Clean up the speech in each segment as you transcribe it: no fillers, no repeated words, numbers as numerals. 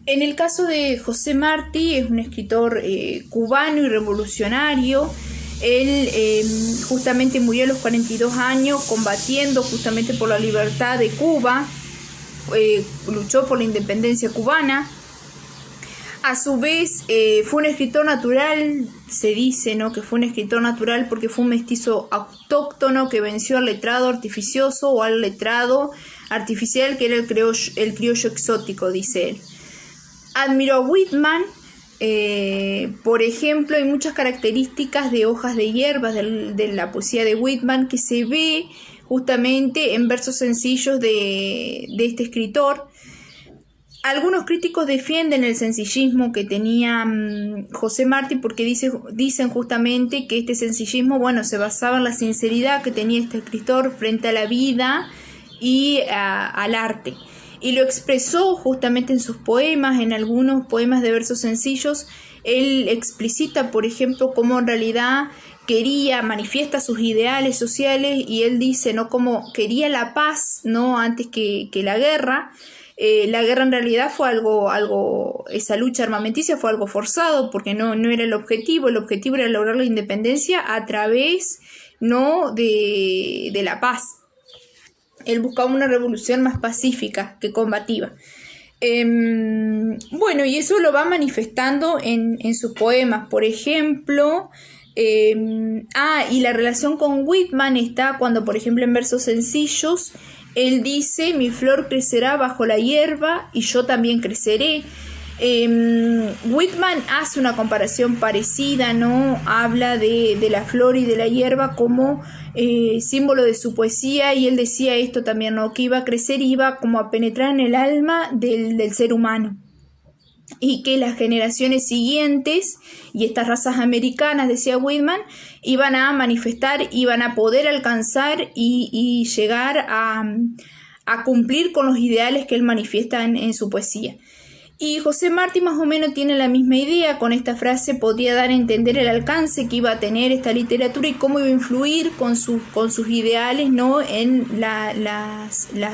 En el caso de José Martí, es un escritor cubano y revolucionario. Él justamente murió a los 42 años combatiendo justamente por la libertad de Cuba, luchó por la independencia cubana. A su vez, fue un escritor natural, se dice, ¿no?, que fue un escritor natural porque fue un mestizo autóctono que venció al letrado artificioso o al letrado artificial, que era el criollo exótico, dice él. Admiró a Whitman. Por ejemplo, hay muchas características de Hojas de hierbas de la poesía de Whitman que se ve justamente en versos sencillos de este escritor. Algunos críticos defienden el sencillismo que tenía José Martí porque dicen justamente que este sencillismo, bueno, se basaba en la sinceridad que tenía este escritor frente a la vida y al arte. Y lo expresó justamente en sus poemas, en algunos poemas de versos sencillos. Él explicita, por ejemplo, cómo en realidad manifiesta sus ideales sociales, y él dice, ¿no?, cómo quería la paz, ¿no?, antes que la guerra. La guerra en realidad fue algo, esa lucha armamenticia fue algo forzado, porque no era el objetivo era lograr la independencia a través, ¿no?, de la paz. Él buscaba una revolución más pacífica que combativa. Bueno, y eso lo va manifestando en sus poemas. Por ejemplo, y la relación con Whitman está cuando, por ejemplo, en versos sencillos, él dice: mi flor crecerá bajo la hierba y yo también creceré. Whitman hace una comparación parecida, ¿no? Habla de la flor y de la hierba como símbolo de su poesía, y él decía esto también, ¿no?, que iba a crecer, iba como a penetrar en el alma del ser humano, y que las generaciones siguientes y estas razas americanas, decía Whitman, iban a manifestar, iban a poder alcanzar y llegar a cumplir con los ideales que él manifiesta en su poesía. Y José Martí más o menos tiene la misma idea. Con esta frase podría dar a entender el alcance que iba a tener esta literatura y cómo iba a influir con sus ideales, ¿no?, en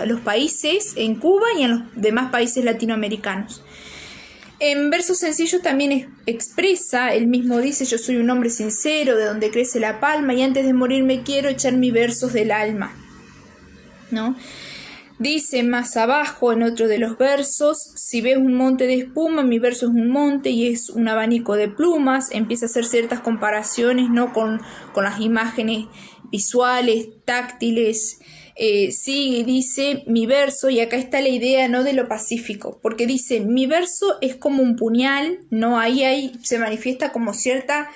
los países, en Cuba y en los demás países latinoamericanos. En versos sencillos también expresa, él mismo dice: yo soy un hombre sincero, de donde crece la palma, y antes de morirme quiero echar mis versos del alma, ¿no? Dice más abajo en otro de los versos: si ves un monte de espuma, mi verso es un monte y es un abanico de plumas. Empieza a hacer ciertas comparaciones, ¿no?, con las imágenes visuales, táctiles. Sigue y dice: mi verso, y acá está la idea, ¿no?, de lo pacífico, porque dice: mi verso es como un puñal, ¿no? Ahí se manifiesta como cierta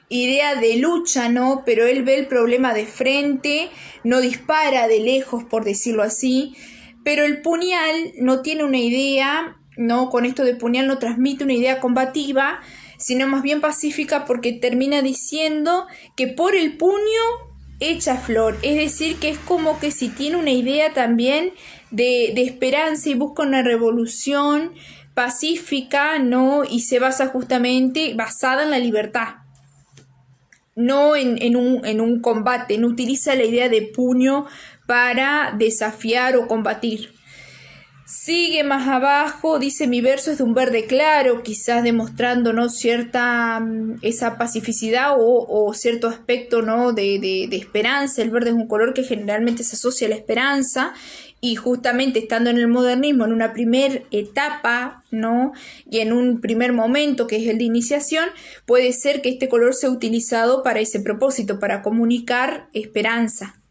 idea de lucha, ¿no? Pero él ve el problema de frente, no dispara de lejos, por decirlo así. Pero el puñal no tiene una idea, ¿no? Con esto de puñal no transmite una idea combativa, sino más bien pacífica, porque termina diciendo que por el puño echa flor. Es decir, que es como que si tiene una idea también de esperanza y busca una revolución pacífica, ¿no? Y se basa justamente basada en la libertad, no en un combate. No utiliza la idea de puño para desafiar o combatir. Sigue más abajo, dice: mi verso es de un verde claro, quizás demostrándonos cierta esa pacificidad o cierto aspecto, ¿no?, de esperanza. El verde es un color que generalmente se asocia a la esperanza, y justamente estando en el modernismo, en una primera etapa, ¿no?, y en un primer momento que es el de iniciación, puede ser que este color sea utilizado para ese propósito, para comunicar esperanza.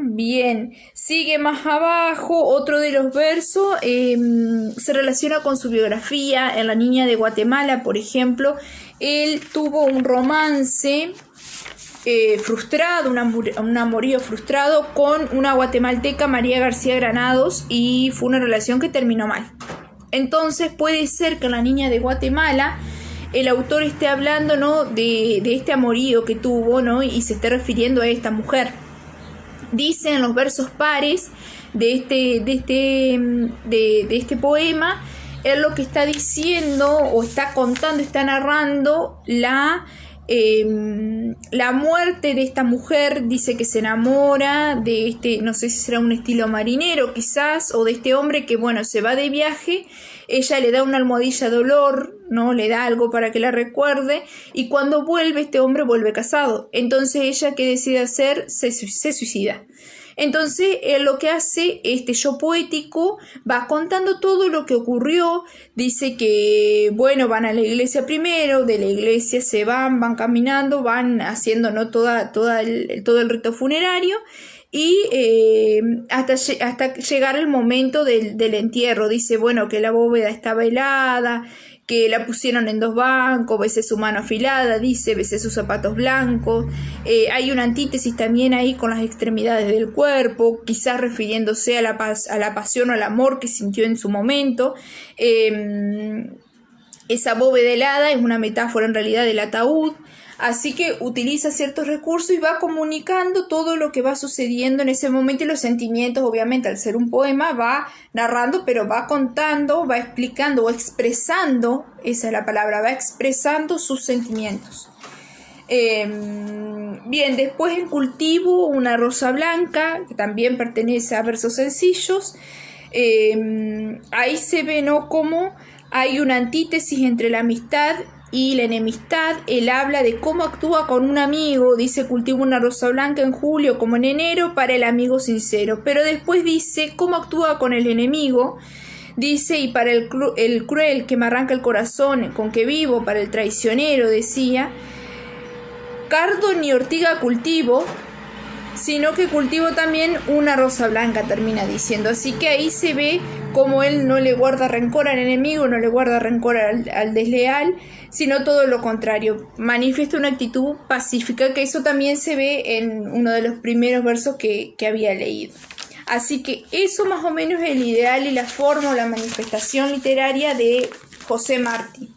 Bien, sigue más abajo, otro de los versos se relaciona con su biografía. En La niña de Guatemala, por ejemplo, él tuvo un romance frustrado, un amorío frustrado con una guatemalteca, María García Granados, y fue una relación que terminó mal. Entonces puede ser que en La niña de Guatemala el autor esté hablando, ¿no?, de este amorío que tuvo, ¿no?, y se esté refiriendo a esta mujer. Dice en los versos pares de este poema, él lo que está diciendo o está contando, está narrando la la muerte de esta mujer, dice que se enamora de este, no sé si será un estilo marinero quizás, o de este hombre que bueno, se va de viaje, ella le da una almohadilla de olor, ¿no? Le da algo para que la recuerde, y cuando vuelve, este hombre vuelve casado. Entonces ella, ¿qué decide hacer? Se suicida. Entonces lo que hace este yo poético va contando todo lo que ocurrió. Dice que bueno, van a la iglesia primero, de la iglesia se van caminando, van haciendo ¿no? todo el rito funerario, y hasta llegar el momento del entierro. Dice bueno, que la bóveda estaba helada, que la pusieron en 2 bancos, besé su mano afilada, dice, besé sus zapatos blancos. Hay una antítesis también ahí con las extremidades del cuerpo, quizás refiriéndose a la pasión o al amor que sintió en su momento. Esa bóveda helada es una metáfora en realidad del ataúd. Así que utiliza ciertos recursos y va comunicando todo lo que va sucediendo en ese momento, y los sentimientos, obviamente, al ser un poema, va narrando, pero va contando, va explicando o expresando, esa es la palabra, va expresando sus sentimientos. Bien, después en Cultivo, una rosa blanca, que también pertenece a versos sencillos. Ahí se ve, ¿no?, cómo hay una antítesis entre la amistad y la enemistad. Él habla de cómo actúa con un amigo, dice cultivo una rosa blanca en julio como en enero para el amigo sincero, pero después dice cómo actúa con el enemigo, dice y para el cruel que me arranca el corazón con que vivo, para el traicionero decía, cardo ni ortiga cultivo, sino que cultivo también una rosa blanca, termina diciendo. Así que ahí se ve cómo él no le guarda rencor al enemigo, no le guarda rencor al desleal, sino todo lo contrario, manifiesta una actitud pacífica, que eso también se ve en uno de los primeros versos que había leído. Así que eso más o menos es el ideal y la forma o la manifestación literaria de José Martí.